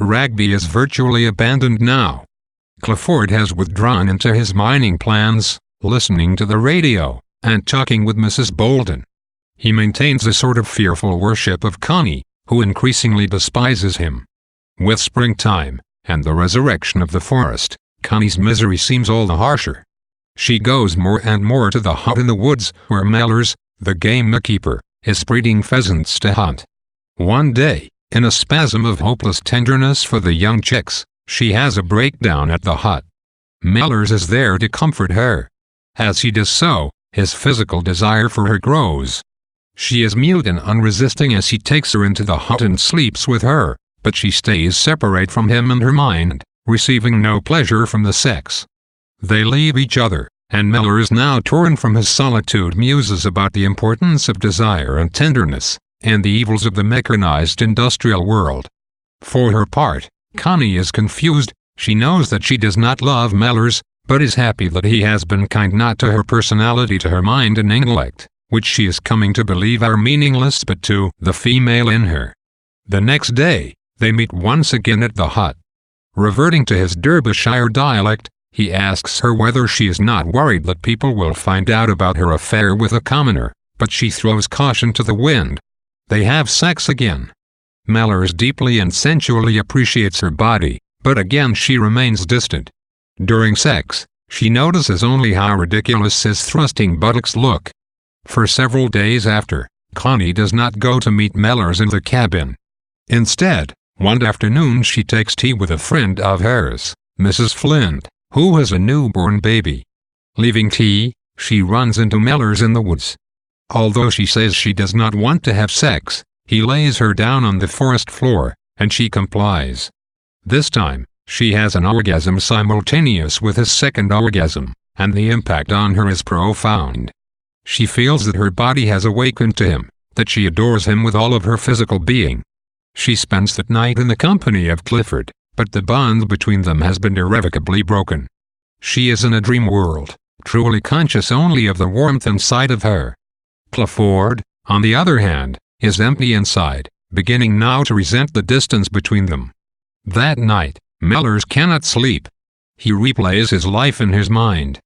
Ragby is virtually abandoned now. Clifford has withdrawn into his mining plans, listening to the radio, and talking with Mrs. Bolton. He maintains a sort of fearful worship of Connie, who increasingly despises him. With springtime, and the resurrection of the forest, Connie's misery seems all the harsher. She goes more and more to the hut in the woods where Mellors, the game keeper, is breeding pheasants to hunt. One day, in a spasm of hopeless tenderness for the young chicks, she has a breakdown at the hut. Mellors is there to comfort her. As he does so, his physical desire for her grows. She is mute and unresisting as he takes her into the hut and sleeps with her, but she stays separate from him in her mind, receiving no pleasure from the sex. They leave each other, and Mellors, now torn from his solitude, muses about the importance of desire and tenderness, and the evils of the mechanized industrial world. For her part, Connie is confused. She knows that she does not love Mellors, but is happy that he has been kind not to her personality, to her mind and intellect, which she is coming to believe are meaningless, but to the female in her. The next day, they meet once again at the hut. Reverting to his Derbyshire dialect, he asks her whether she is not worried that people will find out about her affair with a commoner, but she throws caution to the wind. They have sex again. Mellors deeply and sensually appreciates her body, but again she remains distant. During sex, she notices only how ridiculous his thrusting buttocks look. For several days after, Connie does not go to meet Mellors in the cabin. Instead, one afternoon she takes tea with a friend of hers, Mrs. Flint, who has a newborn baby. Leaving tea, she runs into Mellors in the woods. Although she says she does not want to have sex, he lays her down on the forest floor, and she complies. This time, she has an orgasm simultaneous with his second orgasm, and the impact on her is profound. She feels that her body has awakened to him, that she adores him with all of her physical being. She spends that night in the company of Clifford, but the bond between them has been irrevocably broken. She is in a dream world, truly conscious only of the warmth inside of her. Clifford, on the other hand, is empty inside, beginning now to resent the distance between them. That night, Mellors cannot sleep. He replays his life in his mind.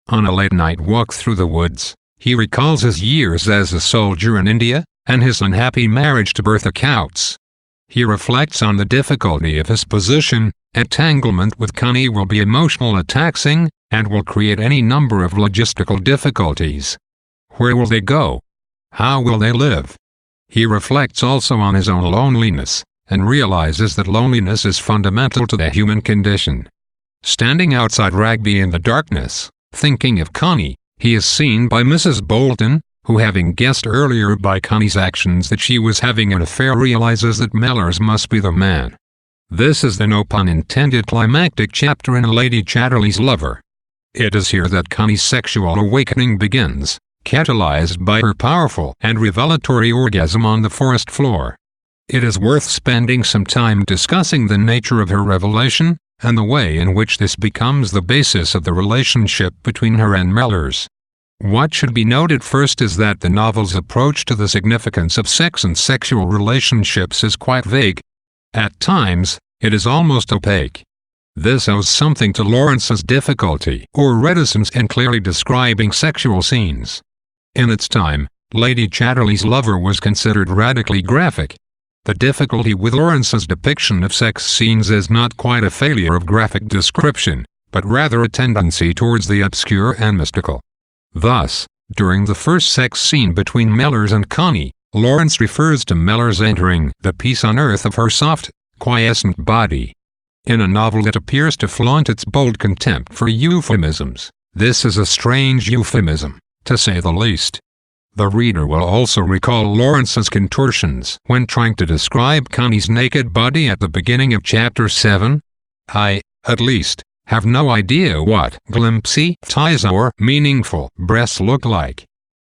On a late-night walk through the woods, he recalls his years as a soldier in India, and his unhappy marriage to Bertha Coutts. He reflects on the difficulty of his position. Entanglement with Connie will be emotionally taxing, and will create any number of logistical difficulties. Where will they go? How will they live? He reflects also on his own loneliness, and realizes that loneliness is fundamental to the human condition. Standing outside Ragby in the darkness, thinking of Connie, he is seen by Mrs. Bolton, who, having guessed earlier by Connie's actions that she was having an affair, realizes that Mellors must be the man. This is the no pun intended climactic chapter in Lady Chatterley's Lover. It is here that Connie's sexual awakening begins, catalyzed by her powerful and revelatory orgasm on the forest floor. It is worth spending some time discussing the nature of her revelation, and the way in which this becomes the basis of the relationship between her and Mellors. What should be noted first is that the novel's approach to the significance of sex and sexual relationships is quite vague. At times, it is almost opaque. This owes something to Lawrence's difficulty or reticence in clearly describing sexual scenes. In its time, Lady Chatterley's Lover was considered radically graphic. The difficulty with Lawrence's depiction of sex scenes is not quite a failure of graphic description, but rather a tendency towards the obscure and mystical. Thus, during the first sex scene between Mellors and Connie, Lawrence refers to Mellors entering the peace on earth of her soft, quiescent body. In a novel that appears to flaunt its bold contempt for euphemisms, this is a strange euphemism, to say the least. The reader will also recall Lawrence's contortions when trying to describe Connie's naked body at the beginning of Chapter 7. I, at least, have no idea what glimpsy, ties or meaningful breasts look like.